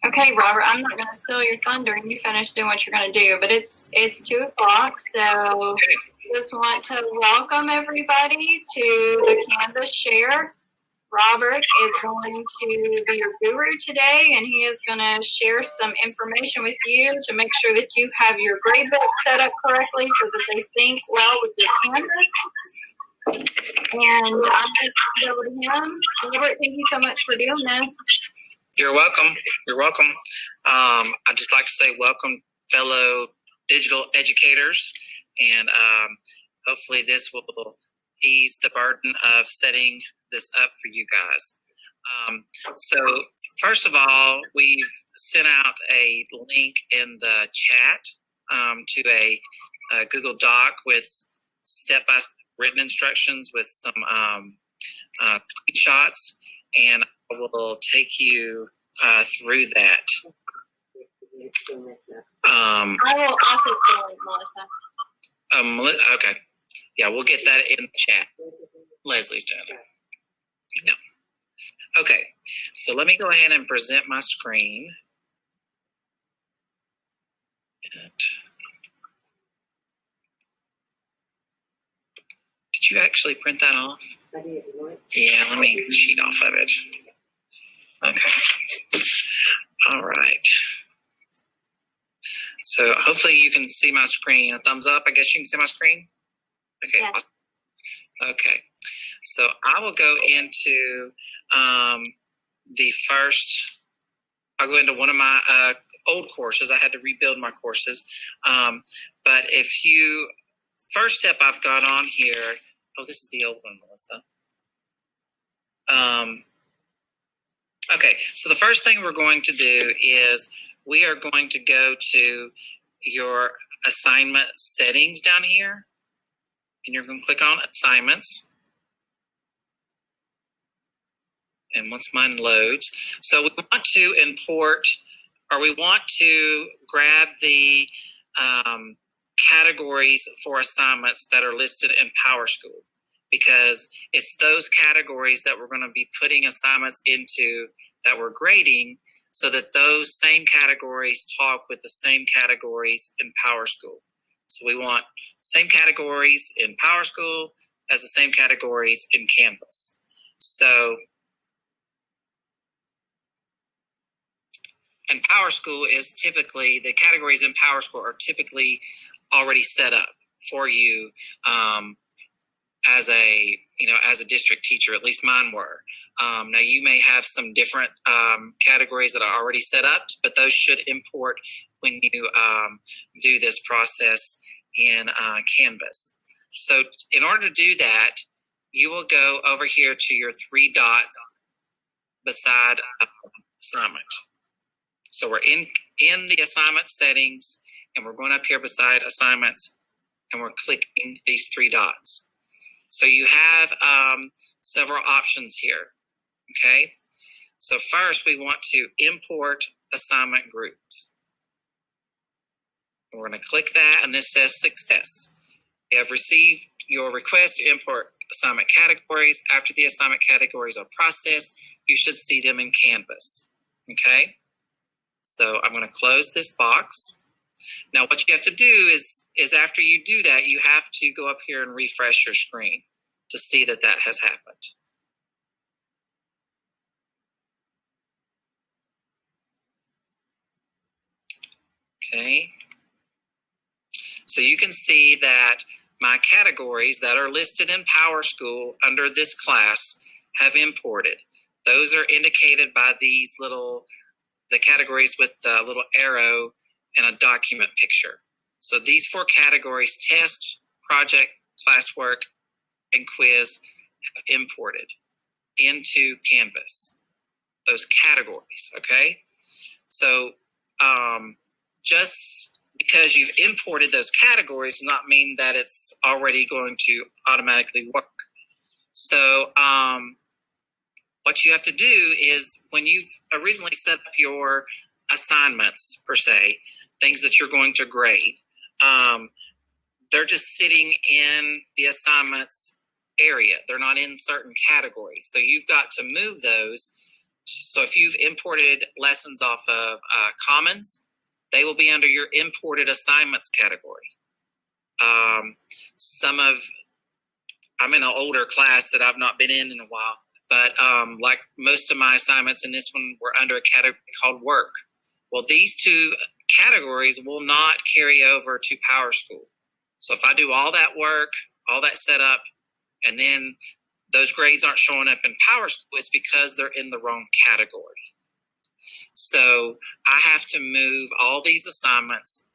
Okay, Robert, I'm not going to steal your thunder and you finish doing what you're going to do, but it's 2 o'clock, so just want to welcome everybody to the Canvas Share. Robert is going to be your guru today, and he is going to share some information with you to make sure that you have your gradebook set up correctly so that they sync well with your Canvas. And I'm going to turn it over to him. Robert, thank you so much for doing this. You're welcome. You're welcome. I'd just like to say welcome, fellow digital educators, and hopefully this will ease the burden of setting this up for you guys. So first of all, we've sent out a link in the chat to a Google Doc with step-by-step written instructions with some shots, and I will take you through that. I will also fill in, Melissa. Okay. Yeah, we'll get that in the chat. Leslie's doing it. Yeah. Okay, so let me go ahead and present my screen. Did you actually print that off? I did. Yeah, let me cheat off of it. Okay. All right. So hopefully you can see my screen. A thumbs up. I guess you can see my screen? Okay. Yes. Awesome. Okay. So I will go into I'll go into one of my old courses. I had to rebuild my courses. But first step I've got on here, this is the old one, Melissa. Okay, so the first thing we're going to do is we are going to go to your assignment settings down here, and you're going to click on assignments. And once mine loads, so we want to import, or we want to grab the categories for assignments that are listed in PowerSchool, because it's those categories that we're going to be putting assignments into that we're grading, so that those same categories talk with the same categories in PowerSchool. So we want same categories in PowerSchool as the same categories in Canvas. So and PowerSchool is typically, the categories in PowerSchool are typically already set up for you as a district teacher. At least mine were. Now you may have some different categories that are already set up, but those should import when you do this process in Canvas. So in order to do that, you will go over here to your 3 dots beside assignment. So we're in the assignment settings, and we're going up here beside assignments, and we're clicking these 3 dots. So you have several options here, okay? So first, we want to import assignment groups. We're going to click that, and this says success. You have received your request to import assignment categories. After the assignment categories are processed, you should see them in Canvas, okay? So I'm going to close this box. Now what you have to do is after you do that, you have to go up here and refresh your screen to see that that has happened. Okay. So you can see that my categories that are listed in PowerSchool under this class have imported. Those are indicated by these the categories with the little arrow and a document picture. So these 4 categories, test, project, classwork, and quiz, have imported into Canvas, those categories, okay? So just because you've imported those categories does not mean that it's already going to automatically work. So what you have to do is, when you've originally set up your assignments, per se, things that you're going to grade, they're just sitting in the assignments area. They're not in certain categories. So you've got to move those So if you've imported lessons off of Commons, they will be under your imported assignments category. I'm in an older class that I've not been in a while, but like most of my assignments in this one were under a category called work. Well, these two categories will not carry over to PowerSchool. So if I do all that work, all that setup, and then those grades aren't showing up in PowerSchool, it's because they're in the wrong category. So I have to move all these assignments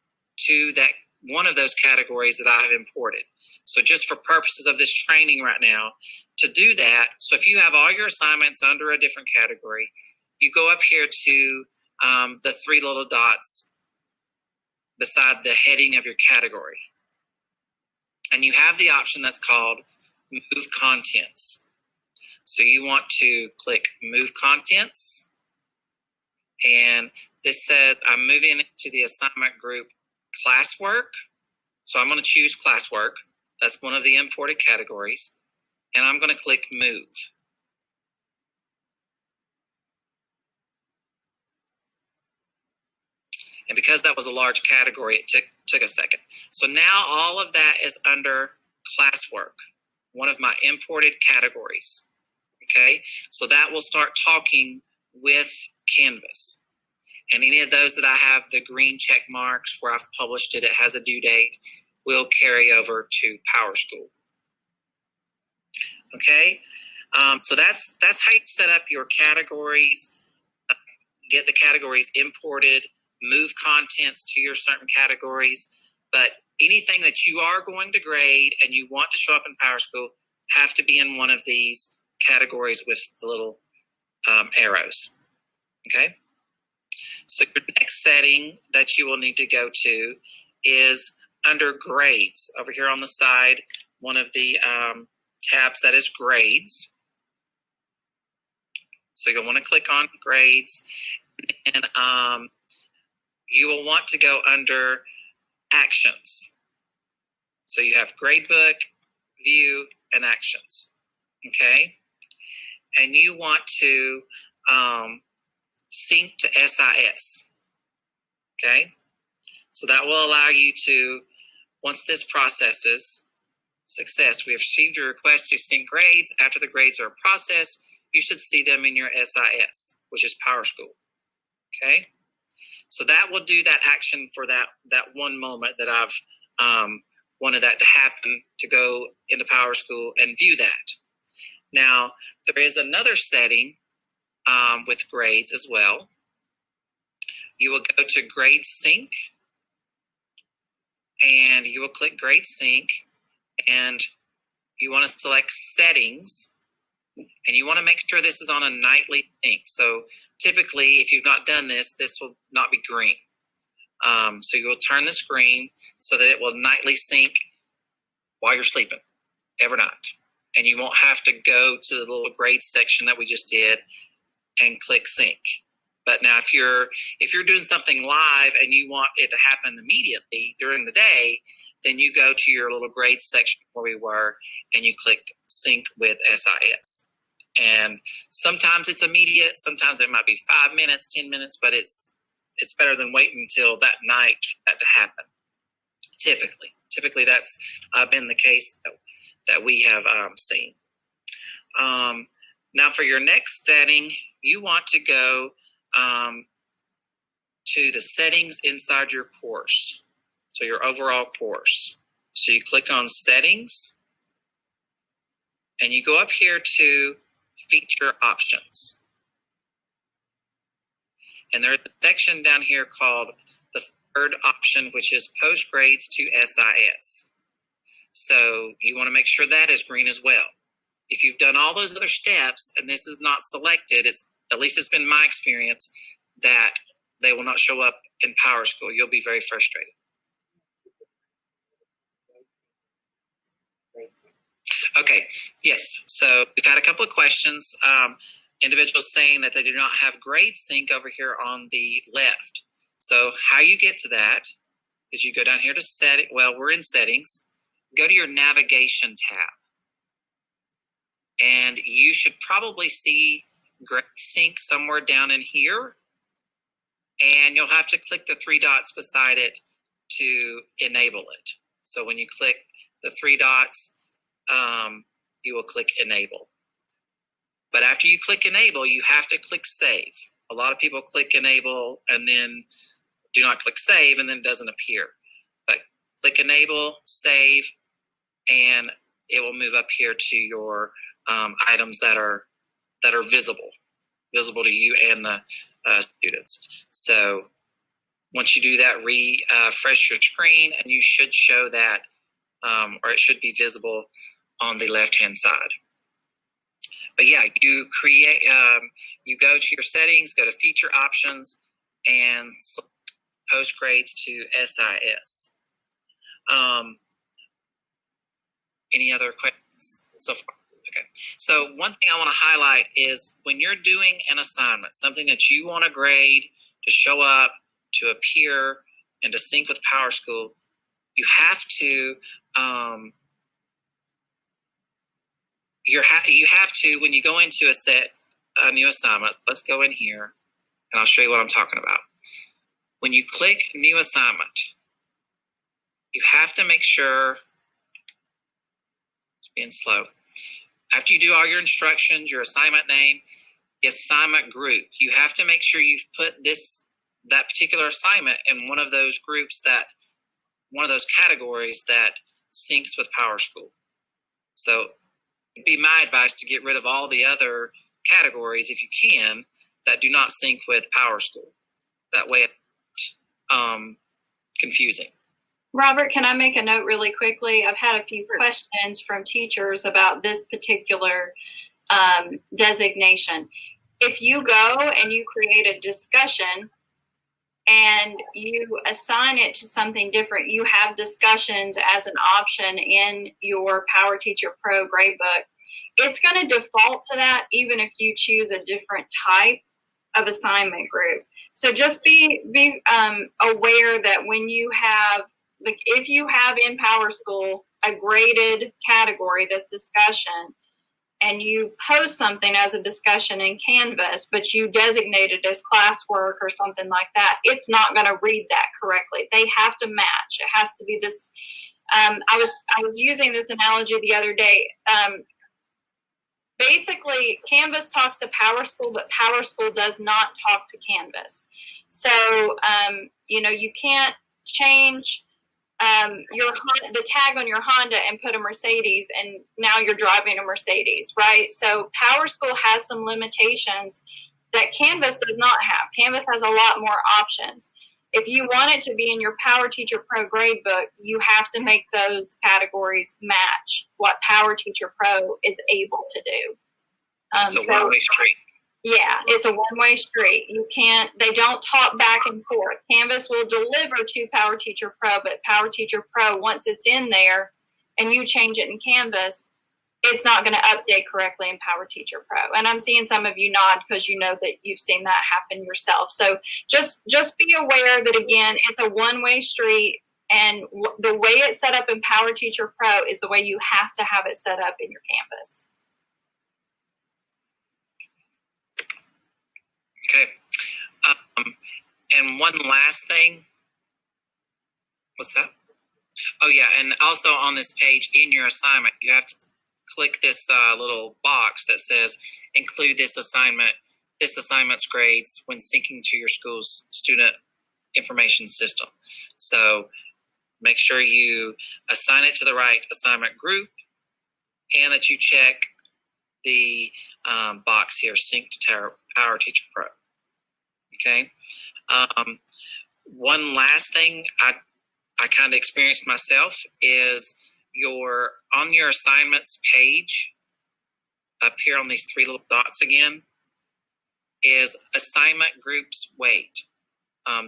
to that one of those categories that I have imported. So just for purposes of this training right now, to do that, so if you have all your assignments under a different category, you go up here to the three little dots beside the heading of your category. And you have the option that's called Move Contents. So you want to click Move Contents. And this said I'm moving it to the assignment group Classwork. So I'm going to choose Classwork. That's one of the imported categories. And I'm going to click Move. And because that was a large category, it took a second. So now all of that is under Classwork, one of my imported categories. Okay, so that will start talking with Canvas. And any of those that I have the green check marks where I've published it, it has a due date, will carry over to PowerSchool. Okay, so that's how you set up your categories, get the categories imported, move contents to your certain categories. But anything that you are going to grade and you want to show up in PowerSchool have to be in one of these categories with the little arrows. Okay, so your next setting that you will need to go to is under grades. Over here on the side, one of the tabs that is grades. So you'll want to click on grades, and you will want to go under actions. So you have gradebook, view, and actions. Okay, and you want to sync to SIS. Okay, so that will allow you to, once this processes, success, we have received your request to sync grades. After the grades are processed, you should see them in your SIS, which is PowerSchool. Okay, so that will do that action for that one moment that I've wanted that to happen, to go into PowerSchool and view that. Now, there is another setting with grades as well. You will go to Grade Sync, and you will click Grade Sync, and you want to select Settings, and you want to make sure this is on a nightly sync. So typically, if you've not done this, this will not be green. So you will turn the screen so that it will nightly sync while you're sleeping, every night. And you won't have to go to the little grades section that we just did and click sync. But now if you're doing something live and you want it to happen immediately during the day, then you go to your little grades section where we were and you click sync with SIS. And sometimes it's immediate, sometimes it might be 5 minutes, 10 minutes, but it's better than waiting until that night for that to happen. Typically that's been the case that we have seen. Now for your next setting, you want to go to the settings inside your course, so your overall course. So you click on Settings, and you go up here to Feature Options. And there's a section down here called the third option, which is Post Grades to SIS. So you want to make sure that is green as well. If you've done all those other steps and this is not selected, at least it's been my experience that they will not show up in PowerSchool. You'll be very frustrated. Okay, yes. So we've had a couple of questions. Individuals saying that they do not have grade sync over here on the left. So how you get to that is you go down here to setting. Well, we're in settings. Go to your navigation tab. And you should probably see grade sync somewhere down in here, and you'll have to click the 3 dots beside it to enable it. So when you click the 3 dots, you will click enable. But after you click enable, you have to click save. A lot of people click enable and then do not click save, and then it doesn't appear. But click enable, save, and it will move up here to your items that are visible to you and the students. So once you do that, refresh your screen, and you should show that, or it should be visible on the left-hand side. But yeah, you create, you go to your settings, go to feature options, and select post grades to SIS. Any other questions so far? Okay. So one thing I want to highlight is when you're doing an assignment, something that you want to grade to show up, to appear, and to sync with PowerSchool, you have to you have to, when you go into a new assignment, let's go in here and I'll show you what I'm talking about. When you click new assignment, you have to make sure, it's being slow, after you do all your instructions, your assignment name, the assignment group, you have to make sure you've put that particular assignment in one of those groups, one of those categories that syncs with PowerSchool. So it'd be my advice to get rid of all the other categories, if you can, that do not sync with PowerSchool. That way it's confusing. Robert, can I make a note really quickly? I've had a few questions from teachers about this particular designation. If you go and you create a discussion and you assign it to something different, you have discussions as an option in your PowerTeacher Pro gradebook, it's going to default to that even if you choose a different type of assignment group. So just be aware that when you have, like, if you have in PowerSchool a graded category that's discussion, and you post something as a discussion in Canvas, but you designate it as classwork or something like that, it's not going to read that correctly. They have to match. It has to be this. I was using this analogy the other day. Basically, Canvas talks to PowerSchool, but PowerSchool does not talk to Canvas. So, you can't change the tag on your Honda and put a Mercedes, and now you're driving a Mercedes, right? So PowerSchool has some limitations that Canvas does not have. Canvas has a lot more options. If you want it to be in your PowerTeacher Pro gradebook, you have to make those categories match what PowerTeacher Pro is able to do. It's a one-way street. Yeah, it's a one-way street. They don't talk back and forth. Canvas will deliver to PowerTeacher Pro, but PowerTeacher Pro, once it's in there and you change it in Canvas, it's not going to update correctly in PowerTeacher Pro. And I'm seeing some of you nod because you know that you've seen that happen yourself. So just be aware that, again, it's a one-way street, and the way it's set up in PowerTeacher Pro is the way you have to have it set up in your Canvas. Okay. And one last thing. What's that? Oh, yeah. And also on this page in your assignment, you have to click this little box that says include this assignment's grades when syncing to your school's student information system. So make sure you assign it to the right assignment group, and that you check the box here, sync to PowerTeacher Pro. Okay. One last thing I kind of experienced myself is on your assignments page, up here on these 3 little dots again, is assignment groups weight.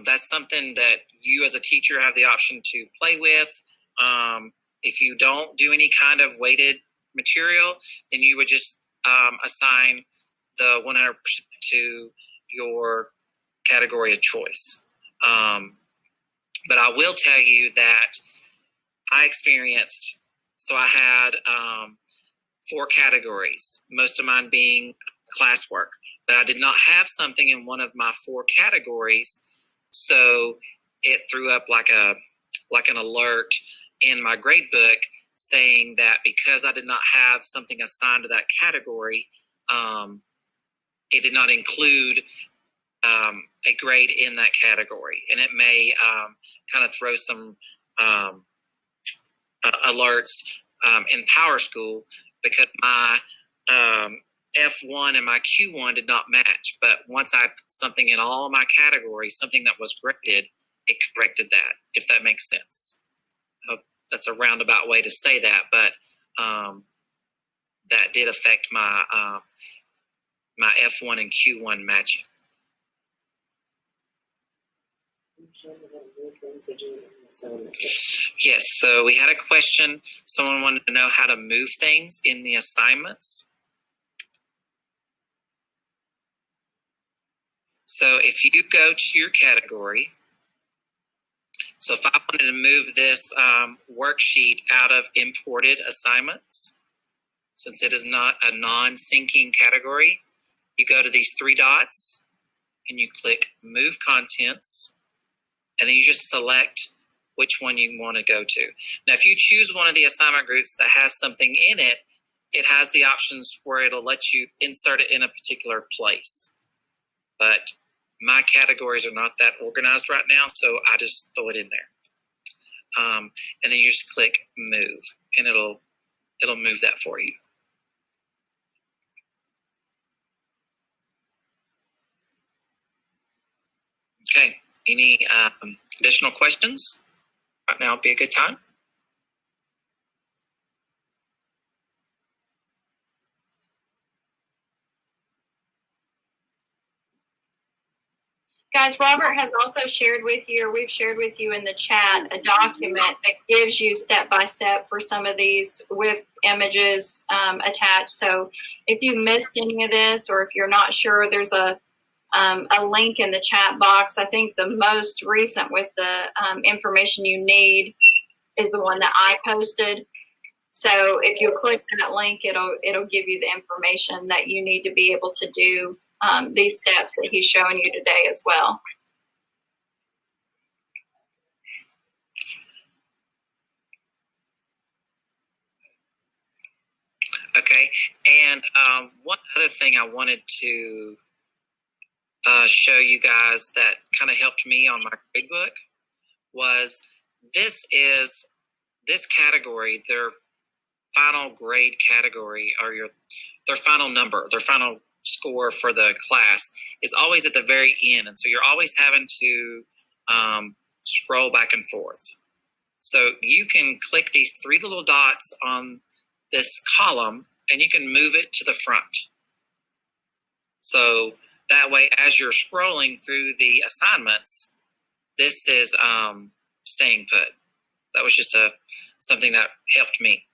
That's something that you as a teacher have the option to play with. If you don't do any kind of weighted material, then you would just assign the 100% to your category of choice. But I will tell you that I experienced, so I had 4 categories, most of mine being classwork. But I did not have something in one of my 4 categories, so it threw up like an alert in my grade book saying that because I did not have something assigned to that category, it did not include a grade in that category, and it may kind of throw some alerts in PowerSchool because my F1 and my Q1 did not match. But once I put something in all my categories, something that was graded, it corrected that, if that makes sense. I hope that's a roundabout way to say that, but that did affect my my F1 and Q1 matching. Yes, so we had a question. Someone wanted to know how to move things in the assignments. So if you go to your category, so if I wanted to move this worksheet out of imported assignments, since it is not a non-syncing category, you go to these 3 dots and you click Move Contents, and then you just select which one you want to go to. Now, if you choose one of the assignment groups that has something in it, it has the options where it'll let you insert it in a particular place. But my categories are not that organized right now, so I just throw it in there. And then you just click Move, and it'll move that for you. Okay, any additional questions? Right now would be a good time. Guys, Robert has also shared with you, or we've shared with you in the chat, a document that gives you step-by-step for some of these with images attached. So if you missed any of this, or if you're not sure, there's a link in the chat box. I think the most recent with the information you need is the one that I posted. So if you click that link, it'll give you the information that you need to be able to do these steps that he's showing you today as well. Okay, and one other thing I wanted to show you guys that kind of helped me on my grade book was this category, their final grade category, or their final number, their final score for the class is always at the very end, and so you're always having to scroll back and forth. So you can click these 3 little dots on this column and you can move it to the front. So that way, as you're scrolling through the assignments, this is staying put. That was just something that helped me.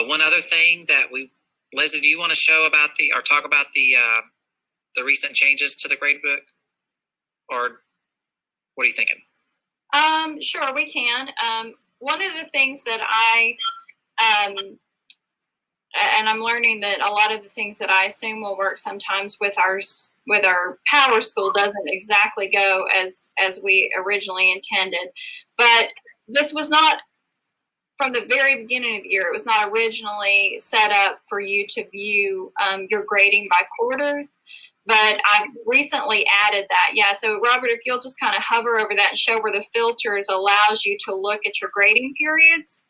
One other thing that Leslie, do you want to show about or talk about the recent changes to the grade book, or what are you thinking? Sure, we can. One of the things that and I'm learning that a lot of the things that I assume will work sometimes with our PowerSchool doesn't exactly go as we originally intended. But this was not, from the very beginning of the year, it was not originally set up for you to view your grading by quarters. But I've recently added that. Yeah, so Robert, if you'll just kind of hover over that and show where the filters allows you to look at your grading periods.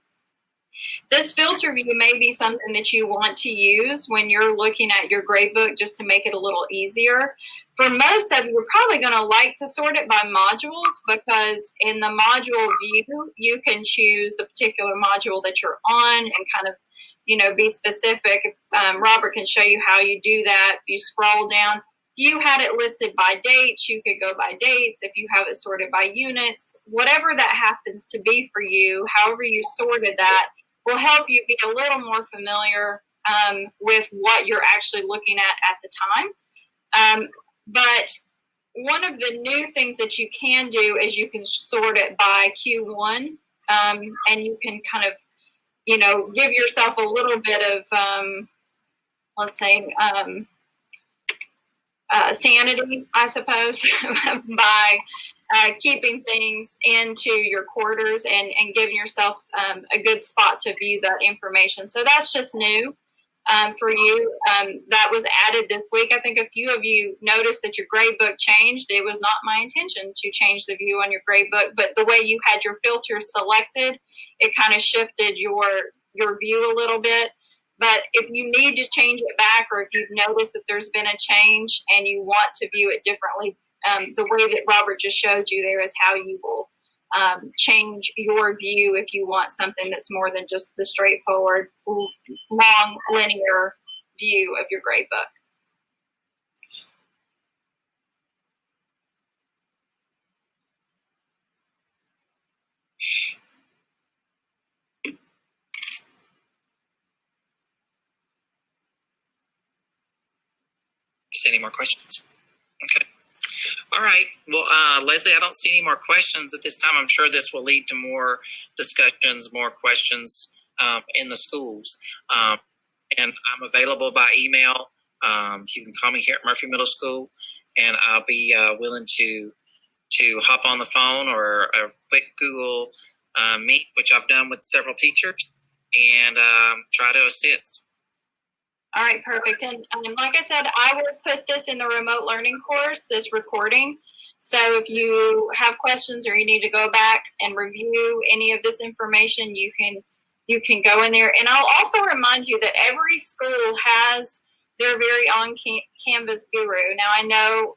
This filter view may be something that you want to use when you're looking at your grade book, just to make it a little easier. For most of you, you're probably going to like to sort it by modules, because in the module view, you can choose the particular module that you're on and kind of, be specific. Robert can show you how you do that. If you scroll down, if you had it listed by dates, you could go by dates. If you have it sorted by units, whatever that happens to be for you, however you sorted that, will help you be a little more familiar with what you're actually looking at the time. But one of the new things that you can do is you can sort it by Q1, and you can kind of, give yourself a little bit of let's say, sanity, I suppose, by keeping things into your quarters and giving yourself a good spot to view that information. So that's just new for you. That was added this week. I think a few of you noticed that your grade book changed. It was not my intention to change the view on your grade book, but the way you had your filters selected, it kind of shifted your view a little bit. But if you need to change it back, or if you've noticed that there's been a change and you want to view it differently, the way that Robert just showed you there is how you will change your view if you want something that's more than just the straightforward, long, linear view of your grade book. Any more questions? Okay. All right. Well, Leslie, I don't see any more questions at this time. I'm sure this will lead to more discussions, more questions in the schools. And I'm available by email. You can call me here at Murphy Middle School, and I'll be willing to hop on the phone or a quick Google Meet, which I've done with several teachers, and try to assist. All right, perfect. And like I said, I will put this in the remote learning course, this recording. So if you have questions or you need to go back and review any of this information, you can go in there. And I'll also remind you that every school has their very own Canvas guru. Now, I know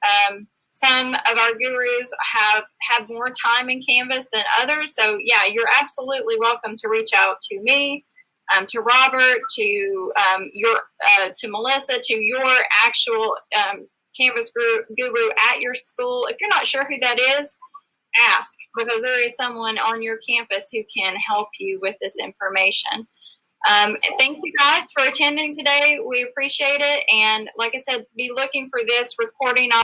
some of our gurus have more time in Canvas than others. So yeah, you're absolutely welcome to reach out to me, to Robert, to Melissa, to your actual Canvas guru at your school. If you're not sure who that is, ask, because there is someone on your campus who can help you with this information. Thank you guys for attending today. We appreciate it. And like I said, be looking for this recording